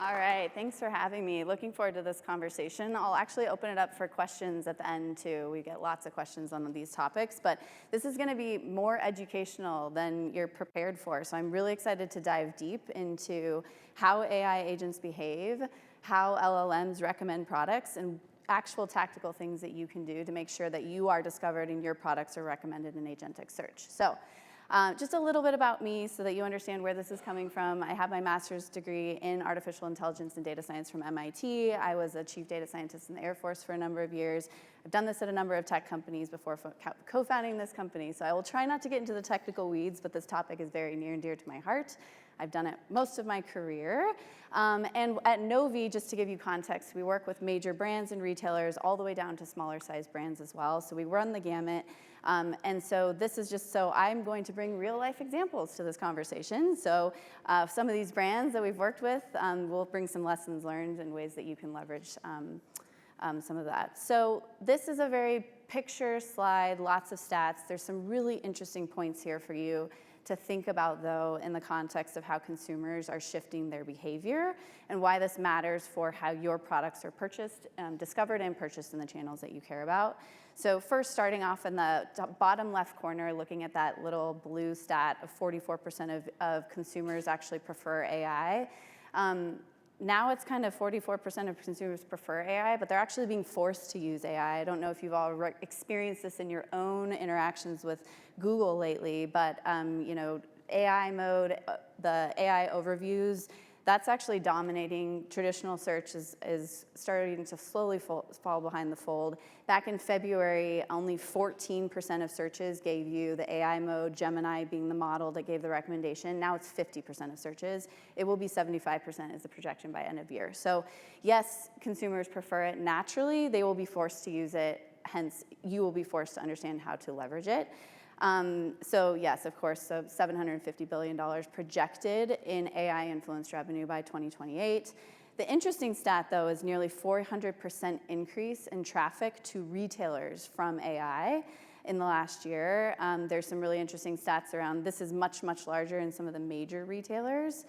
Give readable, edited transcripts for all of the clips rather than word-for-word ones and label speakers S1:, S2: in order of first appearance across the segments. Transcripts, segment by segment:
S1: All right, thanks for having me. Looking forward to this conversation. I'll actually open it up for questions at the end too. We get lots of questions on these topics, but this is going to be more educational than you're prepared for. So I'm really excited to dive deep into how AI agents behave, how LLMs recommend products, and actual tactical things that you can do to make sure that you are discovered and your products are recommended in agentic search. So just a little bit about me so that you understand where this is coming from. I have my master's degree in artificial intelligence and data science from MIT. I was a chief data scientist in the Air Force for a number of years. I've done this at a number of tech companies before co-founding this company. So I will try not to get into the technical weeds, but this topic is very near and dear to my heart. I've done it most of my career. And at Novi, just to give you context, we work with major brands and retailers all the way down to smaller sized brands as well. So we run the gamut. And so this is just so I'm going to bring real life examples to this conversation. So some of these brands that we've worked with, we'll bring some lessons learned and ways that you can leverage some of that. So this is a very picture slide, lots of stats. There's some really interesting points here for you to think about, though, in the context of how consumers are shifting their behavior and why this matters for how your products are purchased, discovered and purchased in the channels that you care about. So first, starting off in the bottom left corner, looking at that little blue stat of 44% of consumers actually prefer AI. Now it's kind of 44% of consumers prefer AI, but they're actually being forced to use AI. I don't know if you've all experienced this in your own interactions with Google lately, but AI mode, the AI overviews, that's actually dominating. Traditional search is starting to slowly fall behind the fold. Back in February, only 14% of searches gave you the AI mode, Gemini being the model that gave the recommendation. Now it's 50% of searches. It will be 75% as the projection by end of year. So yes, consumers prefer it naturally. They will be forced to use it. Hence, you will be forced to understand how to leverage it. So yes, of course, so $750 billion projected in AI-influenced revenue by 2028. The interesting stat, though, is nearly 400% increase in traffic to retailers from AI in the last year. There's some really interesting stats around this is much, much larger in some of the major retailers.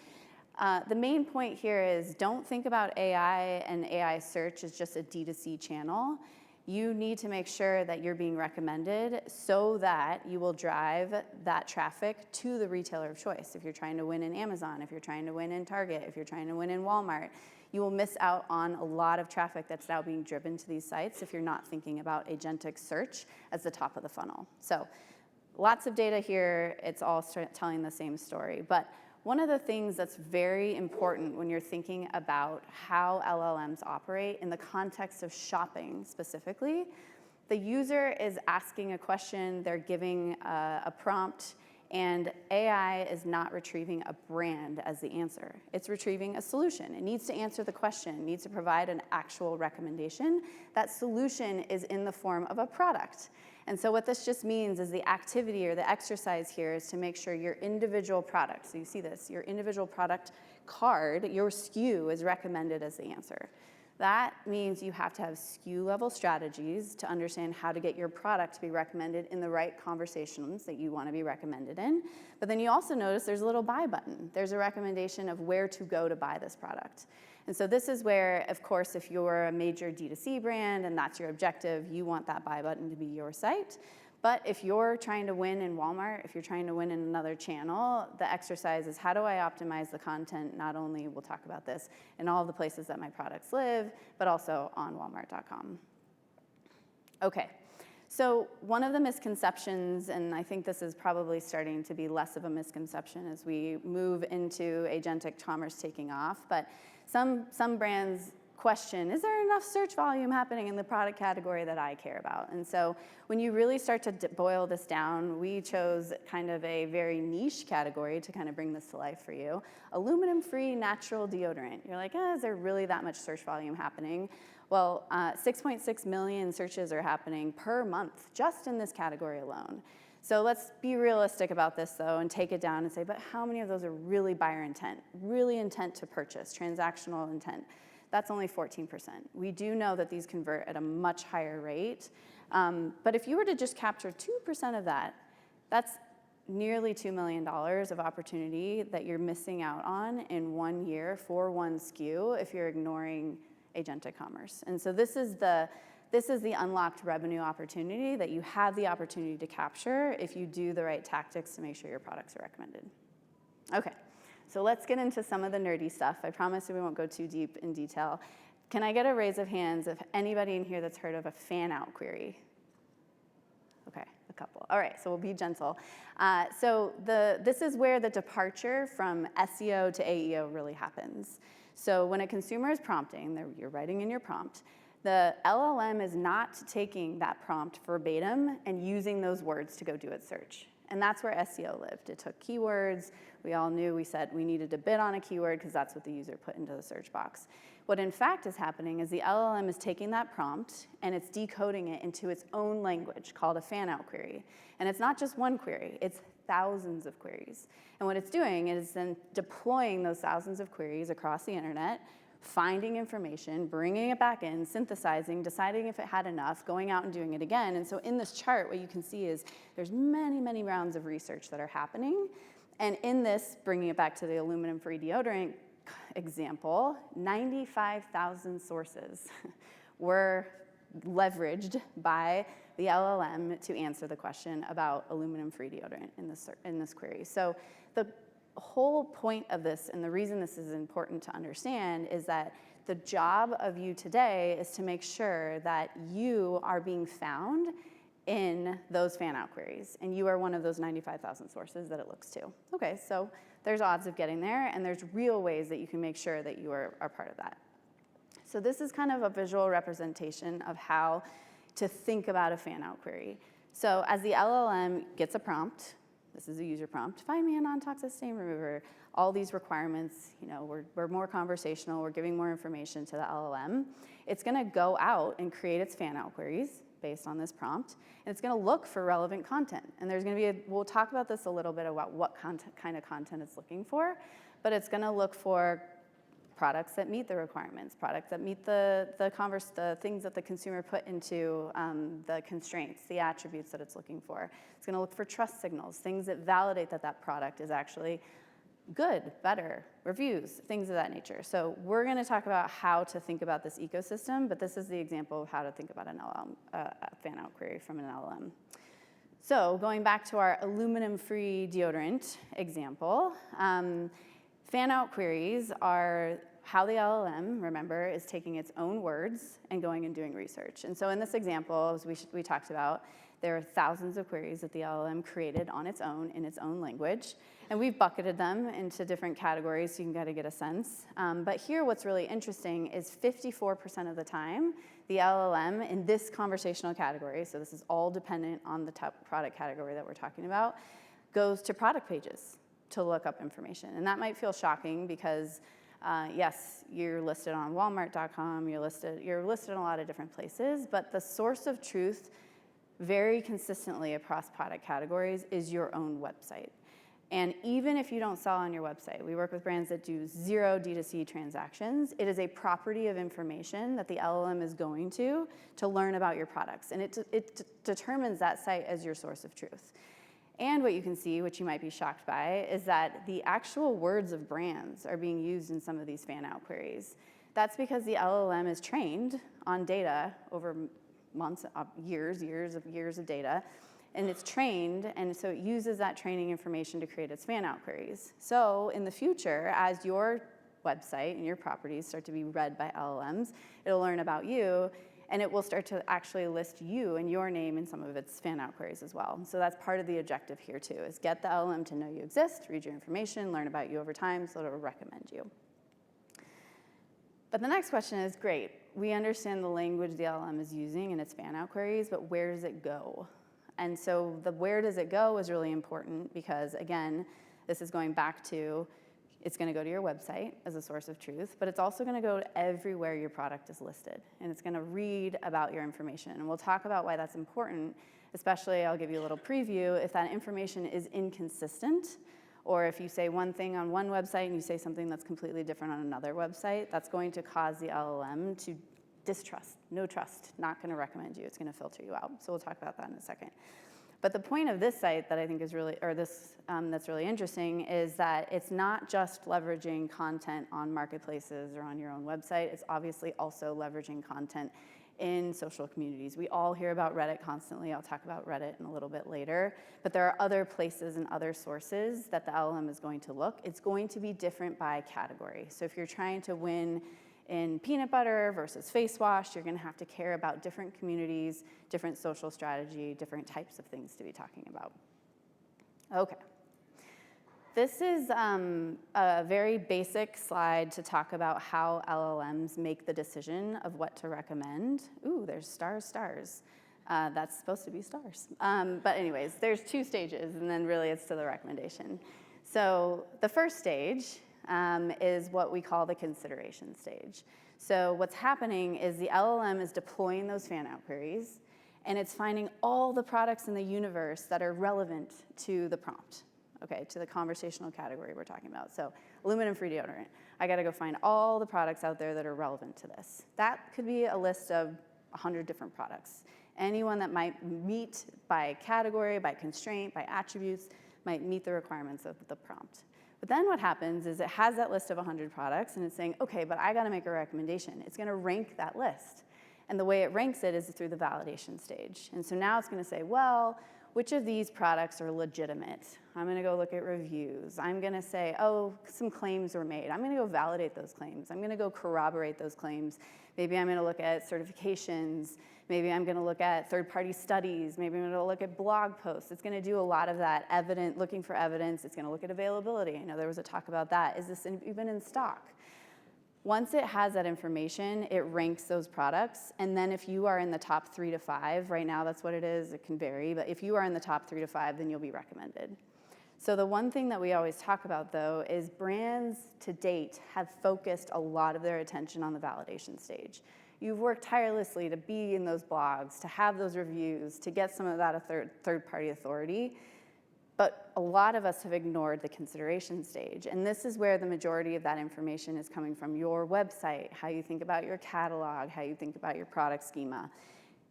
S1: The main point here is don't think about AI and AI search as just a D2C channel. You need to make sure that you're being recommended so that you will drive that traffic to the retailer of choice. If you're trying to win in Amazon, if you're trying to win in Target, if you're trying to win in Walmart, you will miss out on a lot of traffic that's now being driven to these sites if you're not thinking about agentic search as the top of the funnel. So lots of data here. It's all telling the same story. But one of the things that's very important when you're thinking about how LLMs operate in the context of shopping specifically, the user is asking a question, they're giving a prompt, and AI is not retrieving a brand as the answer. It's retrieving a solution. It needs to answer the question, it needs to provide an actual recommendation. That solution is in the form of a product. And so what this just means is the activity or the exercise here is to make sure your individual product, so you see this, your individual product card, your SKU is recommended as the answer. That means you have to have SKU level strategies to understand how to get your product to be recommended in the right conversations that you want to be recommended in. But then you also notice there's a little buy button. There's a recommendation of where to go to buy this product. And so this is where, of course, if you're a major D2C brand and that's your objective, you want that buy button to be your site. But if you're trying to win in Walmart, if you're trying to win in another channel, the exercise is how do I optimize the content, not only, we'll talk about this, in all the places that my products live, but also on walmart.com. Okay, so one of the misconceptions, and I think this is probably starting to be less of a misconception as we move into agentic commerce taking off, but some brands question, is there enough search volume happening in the product category that I care about? And so when you really start to boil this down, we chose kind of a very niche category to kind of bring this to life for you. Aluminum-free natural deodorant. You're like, is there really that much search volume happening? Well, 6.6 million searches are happening per month just in this category alone. So let's be realistic about this, though, and take it down and say, but how many of those are really buyer intent, really intent to purchase, transactional intent? That's only 14%. We do know that these convert at a much higher rate. But if you were to just capture 2% of that, that's nearly $2 million of opportunity that you're missing out on in 1 year for one SKU if you're ignoring agentic commerce. And so this is the unlocked revenue opportunity that you have the opportunity to capture if you do the right tactics to make sure your products are recommended. Okay, so let's get into some of the nerdy stuff. I promise we won't go too deep in detail. Can I get a raise of hands if anybody in here that's heard of a fan-out query? Okay, a couple. All right, so we'll be gentle. This is where the departure from SEO to AEO really happens. So when a consumer is prompting, you're writing in your prompt, the LLM is not taking that prompt verbatim and using those words to go do its search. And that's where SEO lived. It took keywords. We all knew, we said we needed to bid on a keyword because that's what the user put into the search box. What in fact is happening is the LLM is taking that prompt and it's decoding it into its own language called a fan-out query. And it's not just one query, it's thousands of queries. And what it's doing is then deploying those thousands of queries across the internet, finding information, bringing it back in, synthesizing, deciding if it had enough, going out and doing it again. And so in this chart, what you can see is there's many, many rounds of research that are happening. And in this, bringing it back to the aluminum-free deodorant example, 95,000 sources were leveraged by the LLM to answer the question about aluminum-free deodorant in this query. So the whole point of this, and the reason this is important to understand, is that the job of you today is to make sure that you are being found in those fan-out queries, and you are one of those 95,000 sources that it looks to. Okay, so there's odds of getting there, and there's real ways that you can make sure that you are part of that. So this is kind of a visual representation of how to think about a fan-out query. So as the LLM gets a prompt, this is a user prompt, find me a non-toxic stain remover. All these requirements, we're more conversational, we're giving more information to the LLM. It's gonna go out and create its fan-out queries based on this prompt, and it's gonna look for relevant content. And there's gonna be, we'll talk about this a little bit about what kind of content it's looking for, but it's gonna look for products that meet the requirements, products that meet the things that the consumer put into the constraints, the attributes that it's looking for. It's gonna look for trust signals, things that validate that that product is actually good, better, reviews, things of that nature. So we're gonna talk about how to think about this ecosystem, but this is the example of how to think about an LLM, a fan-out query from an LLM. So going back to our aluminum-free deodorant example, fan-out queries are how the LLM, remember, is taking its own words and going and doing research. And so in this example, as we talked about, there are thousands of queries that the LLM created on its own in its own language. And we've bucketed them into different categories so you can kind of get a sense. But here what's really interesting is 54% of the time, the LLM in this conversational category, so this is all dependent on the top product category that we're talking about, goes to product pages to look up information. And that might feel shocking because yes, you're listed on Walmart.com, you're listed in a lot of different places, but the source of truth very consistently across product categories is your own website. And even if you don't sell on your website, we work with brands that do 0 D2C transactions, it is a property of information that the LLM is going to learn about your products. And it determines that site as your source of truth. And what you can see, which you might be shocked by, is that the actual words of brands are being used in some of these fan-out queries. That's because the LLM is trained on data over months, years of data, and it's trained, and so it uses that training information to create its fan-out queries. So in the future, as your website and your properties start to be read by LLMs, it'll learn about you, and it will start to actually list you and your name in some of its fan-out queries as well. So that's part of the objective here too, is get the LLM to know you exist, read your information, learn about you over time, so it'll recommend you. But the next question is, great, we understand the language the LLM is using in its fan-out queries, but where does it go? And so the where does it go is really important because, again, this is going back to, it's gonna go to your website as a source of truth, but it's also gonna go to everywhere your product is listed. And it's gonna read about your information. And we'll talk about why that's important, especially, I'll give you a little preview, if that information is inconsistent, or if you say one thing on one website and you say something that's completely different on another website, that's going to cause the LLM to distrust, no trust, not gonna recommend you, it's gonna filter you out. So we'll talk about that in a second. But the point of this site that I think is really, or this that's really interesting, is that it's not just leveraging content on marketplaces or on your own website. It's obviously also leveraging content in social communities. We all hear about Reddit constantly. I'll talk about Reddit in a little bit later. But there are other places and other sources that the LLM is going to look. It's going to be different by category. So if you're trying to win in peanut butter versus face wash, you're going to have to care about different communities, different social strategy, different types of things to be talking about. Okay. This is a very basic slide to talk about how LLMs make the decision of what to recommend. Ooh, there's stars, stars. That's supposed to be stars. But anyways, there's 2 stages, and then really it's to the recommendation. So the first stage is what we call the consideration stage. So what's happening is the LLM is deploying those fan out queries, and it's finding all the products in the universe that are relevant to the prompt, okay, to the conversational category we're talking about. So aluminum-free deodorant. I gotta go find all the products out there that are relevant to this. That could be a list of 100 different products. Anyone that might meet by category, by constraint, by attributes, might meet the requirements of the prompt. But then what happens is it has that list of 100 products, and it's saying, okay, but I gotta make a recommendation. It's gonna rank that list. And the way it ranks it is through the validation stage. And so now it's gonna say, well, which of these products are legitimate? I'm gonna go look at reviews. I'm gonna say, oh, some claims were made. I'm gonna go validate those claims. I'm gonna go corroborate those claims. Maybe I'm gonna look at certifications. Maybe I'm gonna look at third-party studies. Maybe I'm gonna look at blog posts. It's gonna do a lot of that looking for evidence. It's gonna look at availability. I know there was a talk about that. Is this even in stock? Once it has that information, it ranks those products, and then if you are in the top 3 to 5, right now that's what it is, it can vary, but if you are in the top 3 to 5, then you'll be recommended. So the one thing that we always talk about, though, is brands to date have focused a lot of their attention on the validation stage. You've worked tirelessly to be in those blogs, to have those reviews, to get some of that third-party authority. But a lot of us have ignored the consideration stage. And this is where the majority of that information is coming from: your website, how you think about your catalog, how you think about your product schema.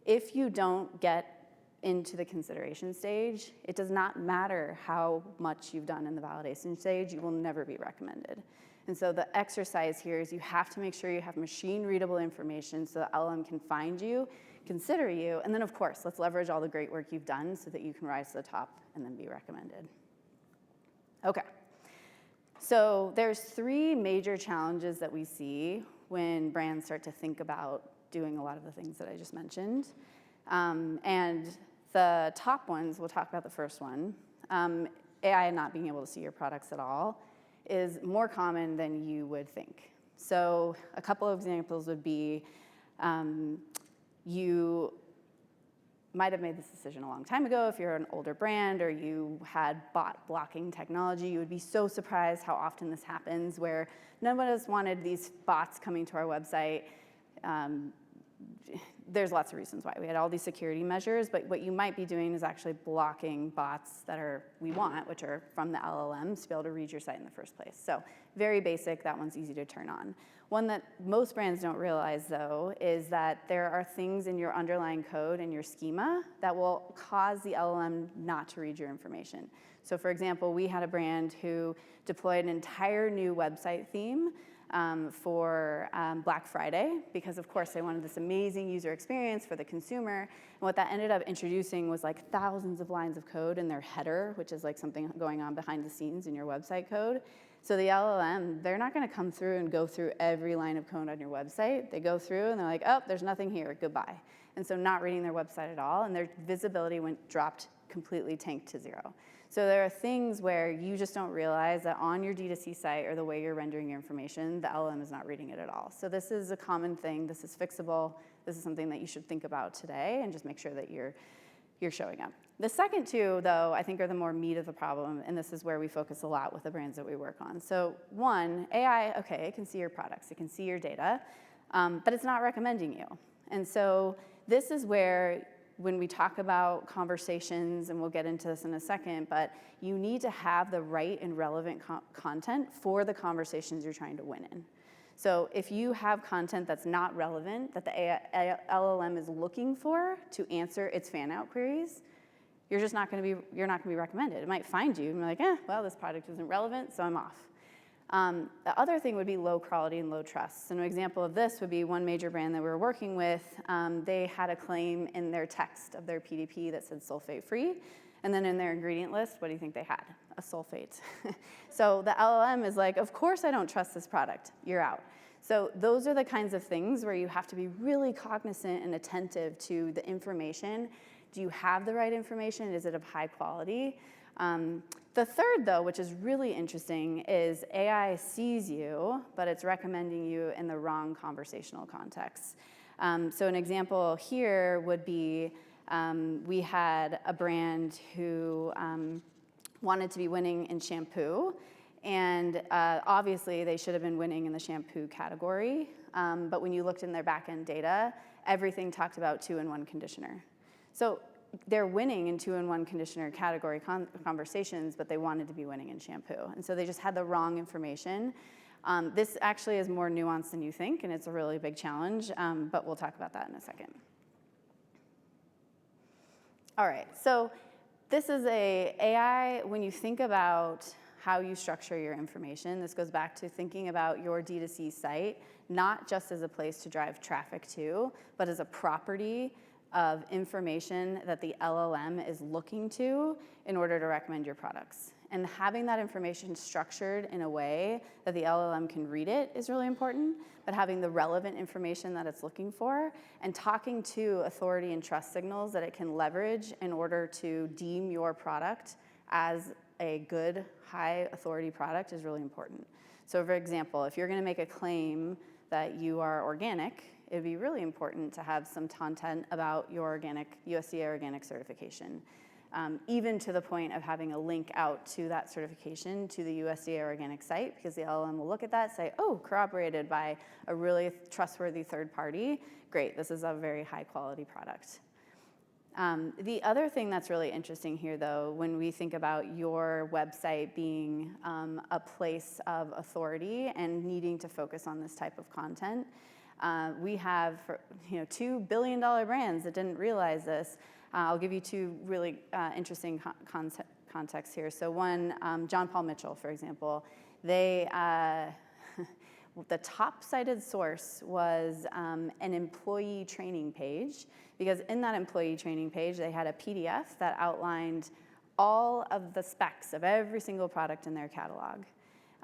S1: If you don't get into the consideration stage, it does not matter how much you've done in the validation stage, you will never be recommended. And so the exercise here is you have to make sure you have machine-readable information so the LLM can find you, consider you, and then of course, let's leverage all the great work you've done so that you can rise to the top and then be recommended. Okay, so there's 3 major challenges that we see when brands start to think about doing a lot of the things that I just mentioned. And the top ones, we'll talk about the first one, AI not being able to see your products at all, is more common than you would think. So a couple of examples would be, you might have made this decision a long time ago if you're an older brand or you had bot blocking technology. You would be so surprised how often this happens, where none of us wanted these bots coming to our website. There's lots of reasons why. We had all these security measures, but what you might be doing is actually blocking bots that we want, which are from the LLMs, to be able to read your site in the first place. So very basic, that one's easy to turn on. One that most brands don't realize, though, is that there are things in your underlying code and your schema that will cause the LLM not to read your information. So for example, we had a brand who deployed an entire new website theme for Black Friday, because of course they wanted this amazing user experience for the consumer. And what that ended up introducing was like thousands of lines of code in their header, which is like something going on behind the scenes in your website code. So the LLM, they're not gonna come through and go through every line of code on your website. They go through and they're like, oh, there's nothing here, goodbye. And so not reading their website at all, and their visibility dropped completely, tanked to 0. So there are things where you just don't realize that on your D2C site or the way you're rendering your information, the LLM is not reading it at all. So this is a common thing. This is fixable. This is something that you should think about today and just make sure that you're showing up. The second 2, though, I think are the more meat of the problem, and this is where we focus a lot with the brands that we work on. So 1, AI, okay, it can see your products, it can see your data, but it's not recommending you. And so this is where, when we talk about conversations, and we'll get into this in a second, but you need to have the right and relevant content for the conversations you're trying to win in. So if you have content that's not relevant, that the LLM is looking for to answer its fan out queries, you're not going to be recommended. It might find you and be like, well, this product isn't relevant, so I'm off. The other thing would be low quality and low trust. So an example of this would be one major brand that we were working with. They had a claim in their text of their PDP that said sulfate free. And then in their ingredient list, what do you think they had? A sulfate. So the LLM is like, of course I don't trust this product. You're out. So those are the kinds of things where you have to be really cognizant and attentive to the information. Do you have the right information? Is it of high quality? The third, though, which is really interesting, is AI sees you, but it's recommending you in the wrong conversational context. So an example here would be we had a brand who wanted to be winning in shampoo, and obviously they should have been winning in the shampoo category, but when you looked in their back-end data, everything talked about 2-in-1 conditioner. So they're winning in 2-in-1 conditioner category conversations, but they wanted to be winning in shampoo. And so they just had the wrong information. This actually is more nuanced than you think, and it's a really big challenge, but we'll talk about that in a second. All right, so this is AI, when you think about how you structure your information, this goes back to thinking about your D2C site, not just as a place to drive traffic to, but as a property of information that the LLM is looking to in order to recommend your products. And having that information structured in a way that the LLM can read it is really important, but having the relevant information that it's looking for and talking to authority and trust signals that it can leverage in order to deem your product as a good, high authority product is really important. So for example, if you're gonna make a claim that you are organic, it'd be really important to have some content about your organic, USDA organic certification, even to the point of having a link out to that certification to the USDA organic site, because the LLM will look at that and say, oh, corroborated by a really trustworthy third party. Great, this is a very high quality product. The other thing that's really interesting here, though, when we think about your website being a place of authority and needing to focus on this type of content, we have $2 billion brands that didn't realize this. I'll give you two really interesting contexts here. So one, John Paul Mitchell, for example, they the top cited source was an employee training page, because in that employee training page, they had a PDF that outlined all of the specs of every single product in their catalog.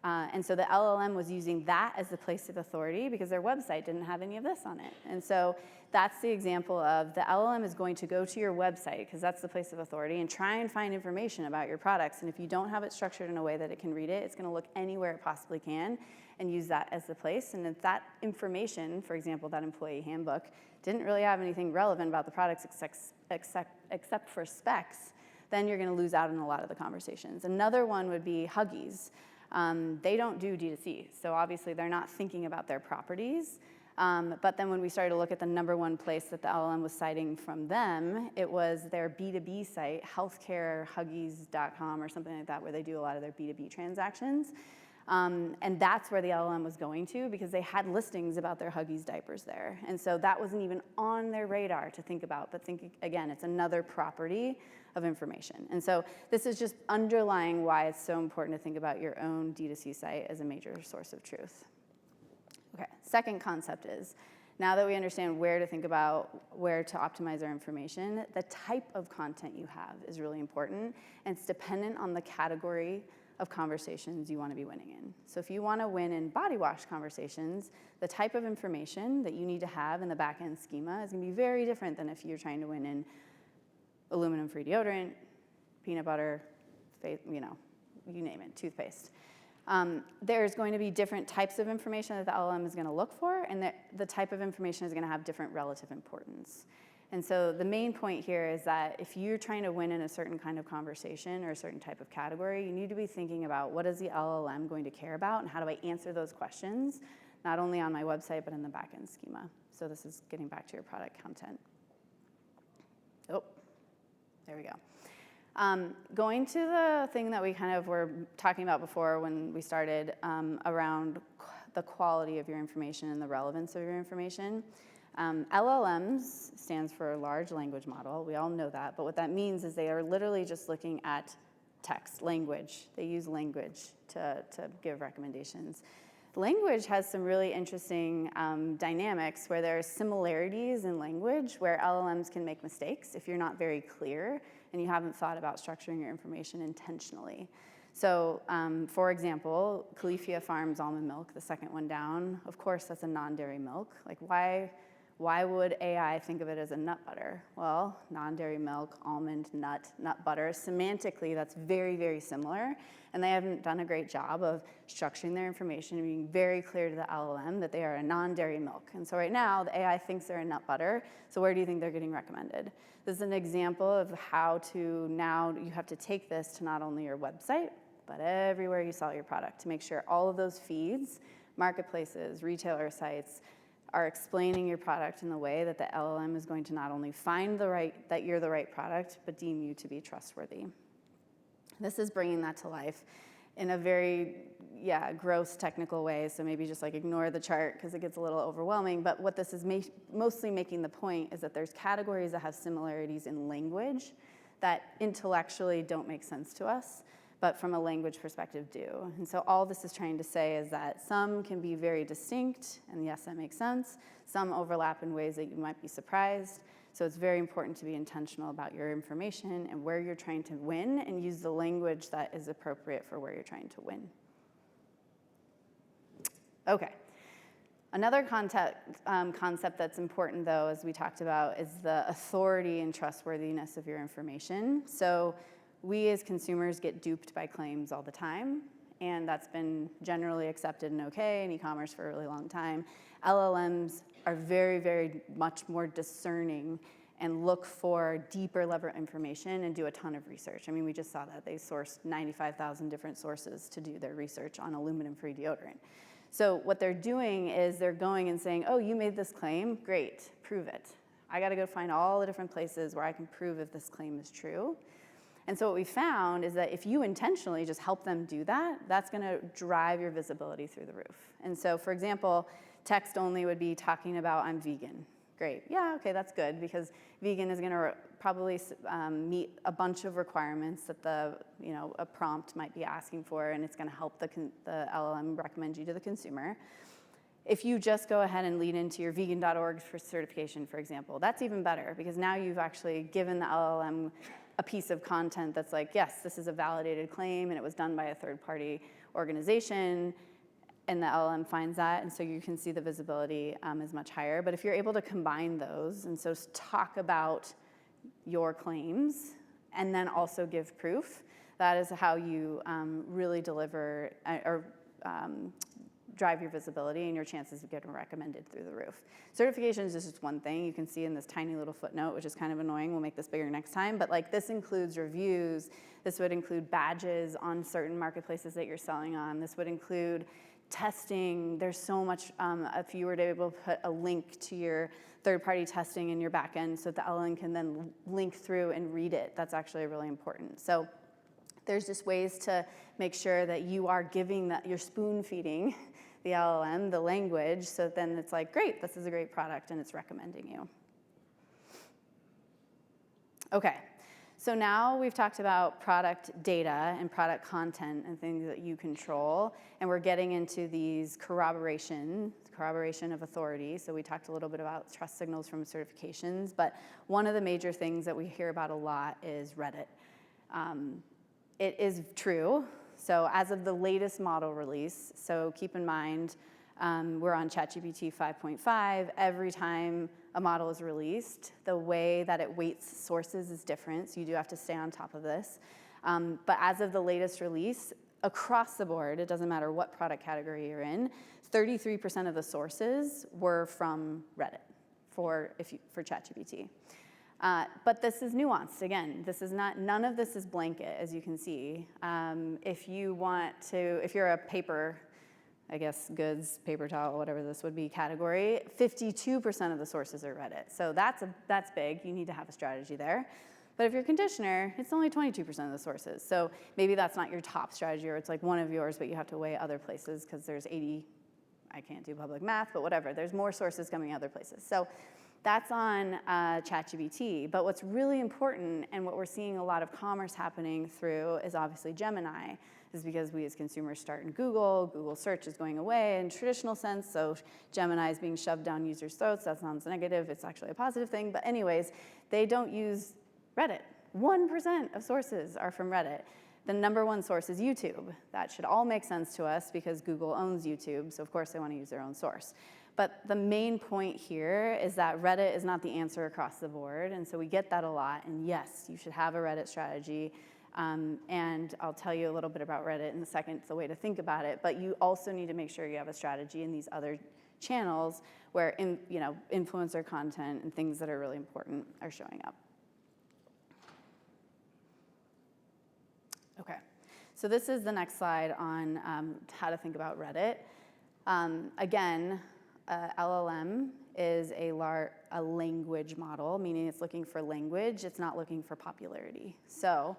S1: And so the LLM was using that as the place of authority because their website didn't have any of this on it. And so that's the example of the LLM is going to go to your website, because that's the place of authority, and try and find information about your products. And if you don't have it structured in a way that it can read it, it's going to look anywhere it possibly can and use that as the place. And if that information, for example, that employee handbook, didn't really have anything relevant about the products except for specs, then you're going to lose out on a lot of the conversations. Another one would be Huggies. They don't do D2C, so obviously they're not thinking about their properties. But then when we started to look at the #1 place that the LLM was citing from them, it was their B2B site, healthcarehuggies.com or something like that, where they do a lot of their B2B transactions. And that's where the LLM was going to, because they had listings about their Huggies diapers there. And so that wasn't even on their radar to think about, but again, it's another property of information. And so this is just underlying why it's so important to think about your own D2C site as a major source of truth. Okay, second concept is, now that we understand where to think about where to optimize our information, the type of content you have is really important, and it's dependent on the category of conversations you want to be winning in. So if you want to win in body wash conversations, the type of information that you need to have in the back-end schema is going to be very different than if you're trying to win in aluminum-free deodorant, peanut butter, you name it, toothpaste. There's going to be different types of information that the LLM is going to look for, and the type of information is going to have different relative importance. And so the main point here is that if you're trying to win in a certain kind of conversation or a certain type of category, you need to be thinking about, what is the LLM going to care about, and how do I answer those questions, not only on my website, but in the back-end schema. So this is getting back to your product content. Oh, there we go. Going to the thing that we kind of were talking about before when we started around the quality of your information and the relevance of your information. LLMs stands for large language model. We all know that. But what that means is they are literally just looking at text, language. They use language to give recommendations. Language has some really interesting dynamics where there are similarities in language where LLMs can make mistakes if you're not very clear and you haven't thought about structuring your information intentionally. So, for example, Califia Farms almond milk, the second one down, of course that's a non-dairy milk. Like why would AI think of it as a nut butter? Well, non-dairy milk, almond, nut butter, semantically that's very, very similar, and they haven't done a great job of structuring their information and being very clear to the LLM that they are a non-dairy milk. And so right now, the AI thinks they're a nut butter, so where do you think they're getting recommended? This is an example of how to now, you have to take this to not only your website, but everywhere you sell your product to make sure all of those feeds, marketplaces, retailer sites, are explaining your product in the way that the LLM is going to not only find that you're the right product, but deem you to be trustworthy. This is bringing that to life in a very, gross technical way, so maybe just like ignore the chart because it gets a little overwhelming, but what this is mostly making the point is that there's categories that have similarities in language that intellectually don't make sense to us, but from a language perspective do. And so all this is trying to say is that some can be very distinct, and yes, that makes sense. Some overlap in ways that you might be surprised. So it's very important to be intentional about your information and where you're trying to win and use the language that is appropriate for where you're trying to win. Okay. Another concept that's important, though, as we talked about, is the authority and trustworthiness of your information. So we as consumers get duped by claims all the time, and that's been generally accepted and okay in e-commerce for a really long time. LLMs are very, very much more discerning and look for deeper level information and do a ton of research. I mean, we just saw that. They sourced 95,000 different sources to do their research on aluminum-free deodorant. So what they're doing is they're going and saying, oh, you made this claim? Great, prove it. I gotta go find all the different places where I can prove if this claim is true. And so what we found is that if you intentionally just help them do that, that's gonna drive your visibility through the roof. And so, for example, text only would be talking about I'm vegan. Great, yeah, okay, that's good, because vegan is gonna probably meet a bunch of requirements that a prompt might be asking for, and it's gonna help the LLM recommend you to the consumer. If you just go ahead and lead into your vegan.org for certification, for example, that's even better, because now you've actually given the LLM a piece of content that's like, yes, this is a validated claim and it was done by a third-party organization, and the LLM finds that, and so you can see the visibility is much higher. But if you're able to combine those, and so talk about your claims and then also give proof, that is how you really deliver or drive your visibility and your chances of getting recommended through the roof. Certifications is just one thing you can see in this tiny little footnote, which is kind of annoying. We'll make this bigger next time. But like this includes reviews. This would include badges on certain marketplaces that you're selling on. This would include testing. There's so much, if you were to be able to put a link to your third-party testing in your backend so that the LLM can then link through and read it, that's actually really important. So there's just ways to make sure that you are giving you're spoon-feeding the LLM the language, so then it's like, great, this is a great product, and it's recommending you. Okay, so now we've talked about product data and product content and things that you control, and we're getting into these corroboration of authority. So we talked a little bit about trust signals from certifications, but one of the major things that we hear about a lot is Reddit. It is true. So as of the latest model release, so keep in mind, we're on ChatGPT 5.5. Every time a model is released, the way that it weights sources is different, so you do have to stay on top of this. But as of the latest release, across the board, it doesn't matter what product category you're in, 33% of the sources were from Reddit for ChatGPT. But this is nuanced. Again, none of this is blanket, as you can see. If you're a paper, I guess goods, paper towel, whatever this would be category, 52% of the sources are Reddit. So that's big. You need to have a strategy there. But if you're a conditioner, it's only 22% of the sources. So maybe that's not your top strategy, or it's like one of yours, but you have to weigh other places because there's 80 I can't do public math, but whatever. There's more sources coming other places. So that's on ChatGPT. But what's really important, and what we're seeing a lot of commerce happening through, is obviously Gemini, is because we as consumers start in Google. Google search is going away in traditional sense, so Gemini is being shoved down users' throats. That sounds negative. It's actually a positive thing. But anyways, they don't use Reddit. 1% of sources are from Reddit. The #1 source is YouTube. That should all make sense to us because Google owns YouTube, so of course they want to use their own source. But the main point here is that Reddit is not the answer across the board, and so we get that a lot. And yes, you should have a Reddit strategy, and I'll tell you a little bit about Reddit in a second. It's a way to think about it, but you also need to make sure you have a strategy in these other channels where influencer content and things that are really important are showing up. Okay, so this is the next slide on how to think about Reddit. Again, LLM is a language model, meaning it's looking for language. It's not looking for popularity. So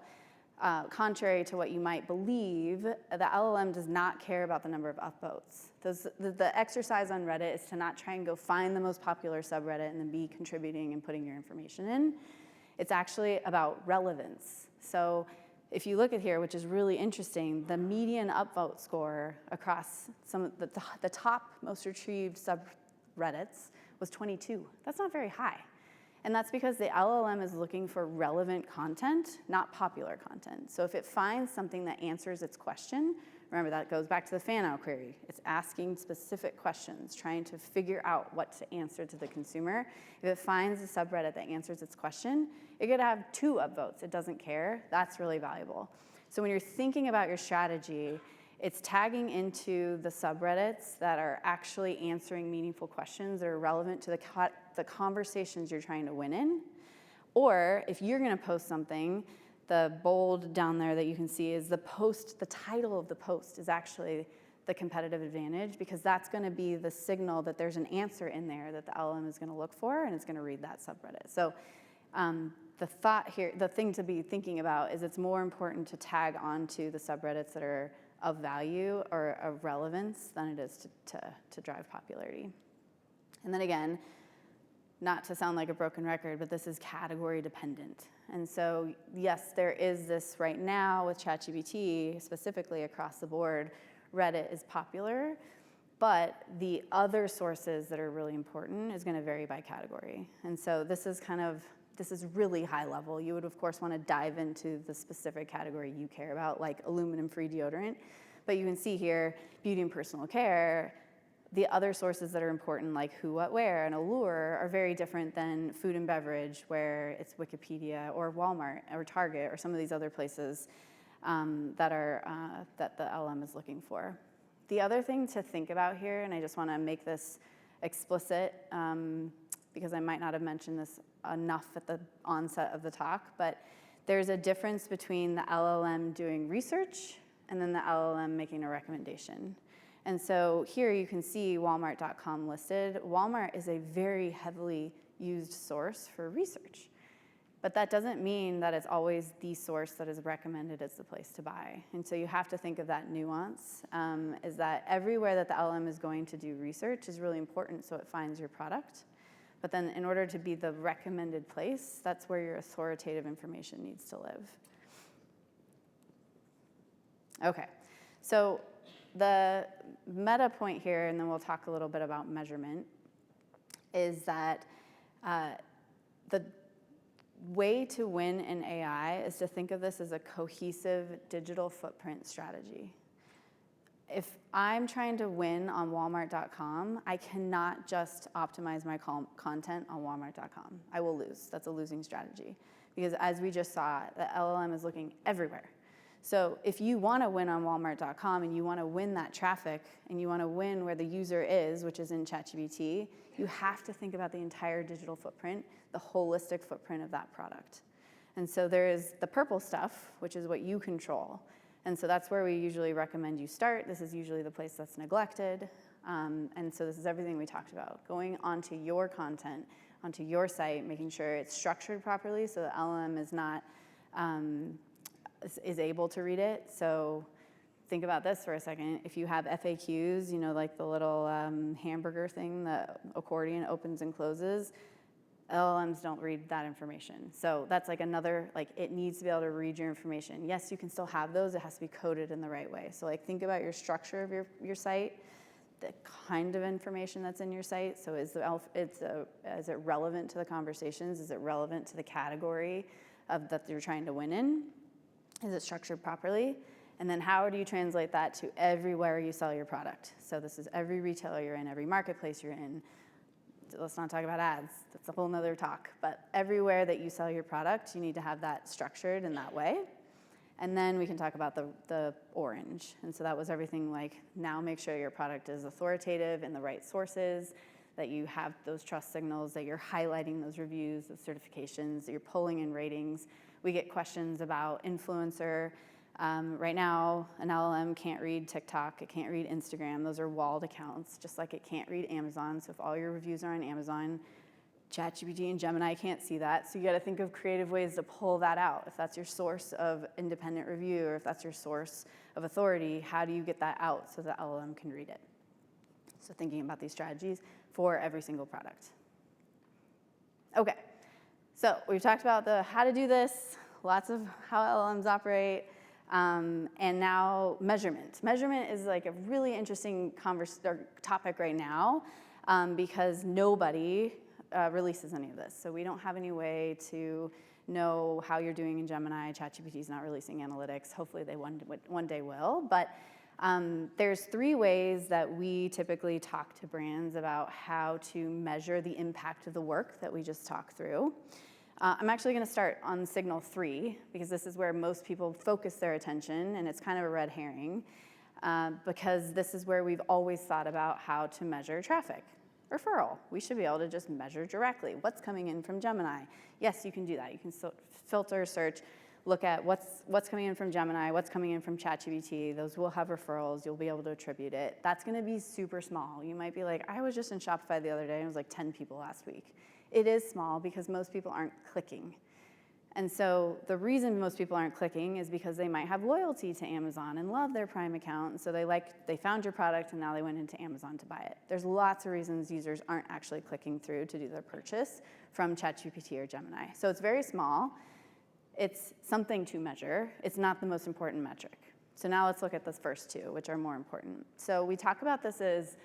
S1: contrary to what you might believe, the LLM does not care about the number of upvotes. The exercise on Reddit is to not try and go find the most popular subreddit and then be contributing and putting your information in. It's actually about relevance. So if you look at here, which is really interesting, the median upvote score across some of the top most retrieved subreddits was 22. That's not very high. And that's because the LLM is looking for relevant content, not popular content. So if it finds something that answers its question, remember that goes back to the fan out query. It's asking specific questions, trying to figure out what to answer to the consumer. If it finds a subreddit that answers its question, it could have 2 upvotes. It doesn't care. That's really valuable. So when you're thinking about your strategy, it's tagging into the subreddits that are actually answering meaningful questions that are relevant to the conversations you're trying to win in. Or if you're going to post something, the bold down there that you can see is the post, the title of the post is actually the competitive advantage, because that's going to be the signal that there's an answer in there that the LLM is going to look for, and it's going to read that subreddit. So the thought here, the thing to be thinking about is it's more important to tag onto the subreddits that are of value or of relevance than it is to drive popularity. And then again, not to sound like a broken record, but this is category dependent. And so, yes, there is this right now with ChatGPT, specifically across the board, Reddit is popular, but the other sources that are really important is going to vary by category. And so this is really high level. You would, of course, want to dive into the specific category you care about, like aluminum-free deodorant. But you can see here, beauty and personal care. The other sources that are important, like who, what, where, and Allure, are very different than food and beverage, where it's Wikipedia or Walmart or Target or some of these other places that the LM is looking for. The other thing to think about here, and I just want to make this explicit because I might not have mentioned this enough at the onset of the talk, but there's a difference between the LLM doing research and then the LLM making a recommendation. And so here you can see Walmart.com listed. Walmart is a very heavily used source for research. But that doesn't mean that it's always the source that is recommended as the place to buy. And so you have to think of that nuance, is that everywhere that the LM is going to do research is really important so it finds your product. But then in order to be the recommended place, that's where your authoritative information needs to live. Okay, so the meta point here, and then we'll talk a little bit about measurement, is that the way to win in AI is to think of this as a cohesive digital footprint strategy. If I'm trying to win on Walmart.com, I cannot just optimize my content on Walmart.com. I will lose. That's a losing strategy. Because as we just saw, the LLM is looking everywhere. So if you want to win on Walmart.com and you want to win that traffic and you want to win where the user is, which is in ChatGPT, you have to think about the entire digital footprint, the holistic footprint of that product. And so there is the purple stuff, which is what you control. And so that's where we usually recommend you start. This is usually the place that's neglected. And so this is everything we talked about, going onto your content, onto your site, making sure it's structured properly so the LLM is not is able to read it. So think about this for a second. If you have FAQs, like the little hamburger thing, the accordion opens and closes, LLMs don't read that information. So that's like another, it needs to be able to read your information. Yes, you can still have those. It has to be coded in the right way. So think about your structure of your site, the kind of information that's in your site. So is it relevant to the conversations? Is it relevant to the category that you're trying to win in? Is it structured properly? And then how do you translate that to everywhere you sell your product? So this is every retailer you're in, every marketplace you're in. Let's not talk about ads. That's a whole nother talk. But everywhere that you sell your product, you need to have that structured in that way. And then we can talk about the orange. And so that was everything now make sure your product is authoritative in the right sources, that you have those trust signals, that you're highlighting those reviews, those certifications, that you're pulling in ratings. We get questions about influencer. Right now, an LLM can't read TikTok, it can't read Instagram. Those are walled accounts, just like it can't read Amazon. So if all your reviews are on Amazon, ChatGPT and Gemini can't see that. So you gotta think of creative ways to pull that out. If that's your source of independent review, or if that's your source of authority, how do you get that out so the LLM can read it? So thinking about these strategies for every single product. Okay, so we've talked about how to do this, lots of how LLMs operate. And now measurement. Measurement is a really interesting topic right now because nobody releases any of this. So we don't have any way to know how you're doing in Gemini. ChatGPT is not releasing analytics. Hopefully they one day will. But there's 3 ways that we typically talk to brands about how to measure the impact of the work that we just talked through. I'm actually going to start on signal 3 because this is where most people focus their attention, and it's kind of a red herring because this is where we've always thought about how to measure traffic. Referral. We should be able to just measure directly what's coming in from Gemini. Yes, you can do that. You can filter, search, look at what's coming in from Gemini, what's coming in from ChatGPT. Those will have referrals. You'll be able to attribute it. That's going to be super small. You might be like, I was just in Shopify the other day, and it was 10 people last week. It is small because most people aren't clicking. And so the reason most people aren't clicking is because they might have loyalty to Amazon and love their Prime account. And so they found your product and now they went into Amazon to buy it. There's lots of reasons users aren't actually clicking through to do their purchase from ChatGPT or Gemini. So it's very small. It's something to measure. It's not the most important metric. So now let's look at the first 2, which are more important. So we talk about this as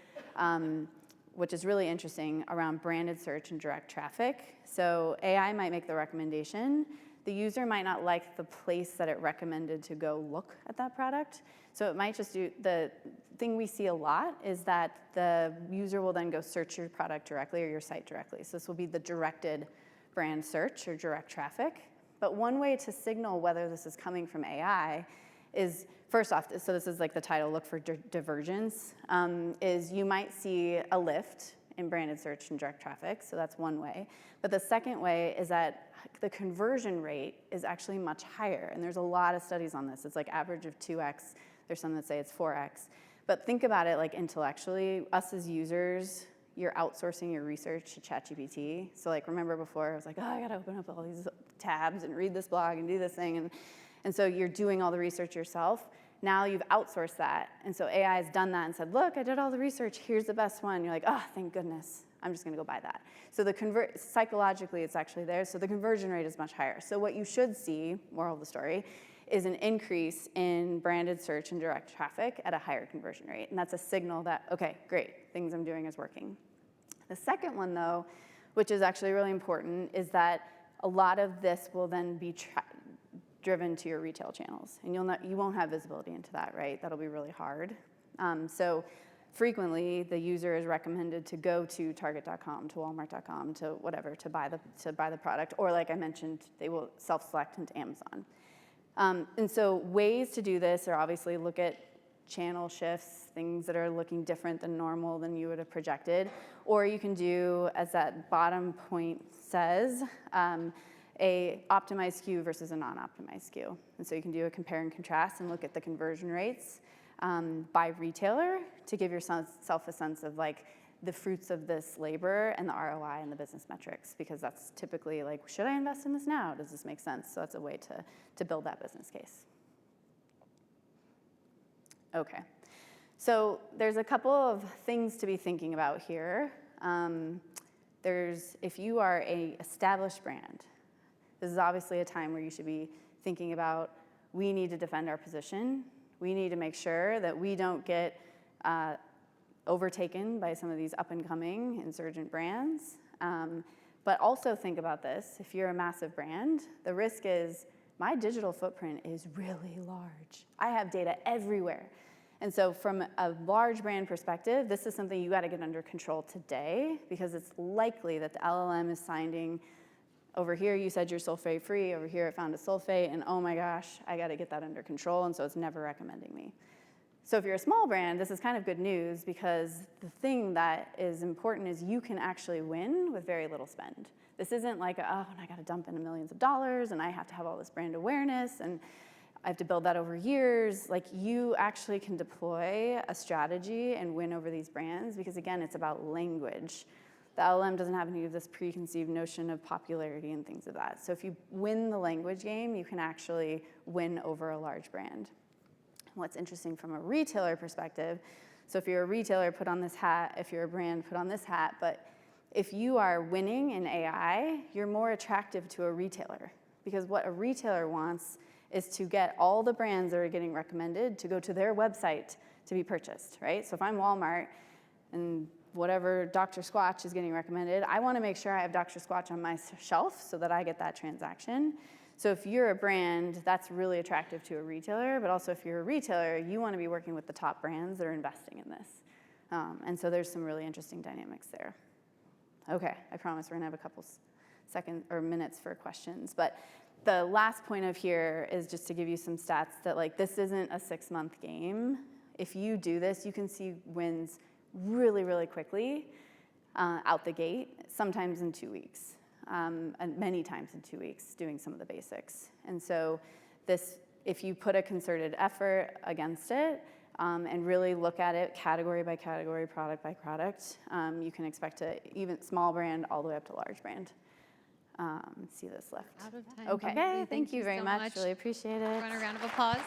S1: which is really interesting, around branded search and direct traffic. So AI might make the recommendation. The user might not like the place that it recommended to go look at that product. So it might just do, the thing we see a lot is that the user will then go search your product directly or your site directly. So this will be the directed brand search or direct traffic. But one way to signal whether this is coming from AI is, first off, so this is the title, look for divergence, is you might see a lift in branded search and direct traffic, so that's one way. But the second way is that the conversion rate is actually much higher, and there's a lot of studies on this. It's average of 2x, there's some that say it's 4x. But think about it intellectually, us as users, you're outsourcing your research to ChatGPT. So remember before, I was oh, I gotta open up all these tabs and read this blog and do this thing, and so you're doing all the research yourself. Now you've outsourced that. And so AI has done that and said, look, I did all the research. Here's the best one. You're oh, thank goodness. I'm just going to go buy that. So psychologically, it's actually there. So the conversion rate is much higher. So what you should see, moral of the story, is an increase in branded search and direct traffic at a higher conversion rate. And that's a signal that, okay, great, things I'm doing is working. The second one, though, which is actually really important, is that a lot of this will then be driven to your retail channels, and you won't have visibility into that, right? That'll be really hard. So frequently, the user is recommended to go to Target.com, to Walmart.com, to whatever, to buy the product, or like I mentioned, they will self-select into Amazon. And so ways to do this are obviously look at channel shifts, things that are looking different than normal than you would have projected, or you can do, as that bottom point says, a optimized SKU versus a non-optimized SKU. And so you can do a compare and contrast and look at the conversion rates by retailer to give yourself a sense of the fruits of this labor and the ROI and the business metrics, because that's typically should I invest in this now? Does this make sense? So that's a way to build that business case. Okay. So there's a couple of things to be thinking about here. If you are a established brand, this is obviously a time where you should be thinking about, we need to defend our position. We need to make sure that we don't get overtaken by some of these up-and-coming insurgent brands. But also think about this. If you're a massive brand, the risk is my digital footprint is really large. I have data everywhere. And so from a large brand perspective, this is something you got to get under control today, because it's likely that the LLM is finding, over here you said you're sulfate free, over here it found a sulfate, and oh my gosh, I got to get that under control, and so it's never recommending me. So if you're a small brand, this is kind of good news, because the thing that is important is you can actually win with very little spend. This isn't like, oh, and I got to dump in millions of dollars, and I have to have all this brand awareness, and I have to build that over years. Like, you actually can deploy a strategy and win over these brands, because again, it's about language. The LLM doesn't have any of this preconceived notion of popularity and things of that. So if you win the language game, you can actually win over a large brand. What's interesting from a retailer perspective, so if you're a retailer, put on this hat. If you're a brand, put on this hat. But if you are winning in AI, you're more attractive to a retailer, because what a retailer wants is to get all the brands that are getting recommended to go to their website to be purchased, right? So if I'm Walmart and whatever Dr. Squatch is getting recommended, I want to make sure I have Dr. Squatch on my shelf so that I get that transaction. So if you're a brand, that's really attractive to a retailer, but also if you're a retailer, you want to be working with the top brands that are investing in this. And so there's some really interesting dynamics there. Okay, I promise we're going to have a couple seconds or minutes for questions, but the last point of here is just to give you some stats that, like, this isn't a 6-month game. If you do this, you can see wins really, really quickly out the gate, sometimes in 2 weeks, and many times in 2 weeks, doing some of the basics. And so this, if you put a concerted effort against it and really look at it category by category, product by product, you can expect to even small brand all the way up to large brand. See this left.
S2: Out of time.
S1: Okay.
S2: Kimberly,
S1: Thank you very
S2: so
S1: much. Really appreciate it.
S2: Run a round of applause.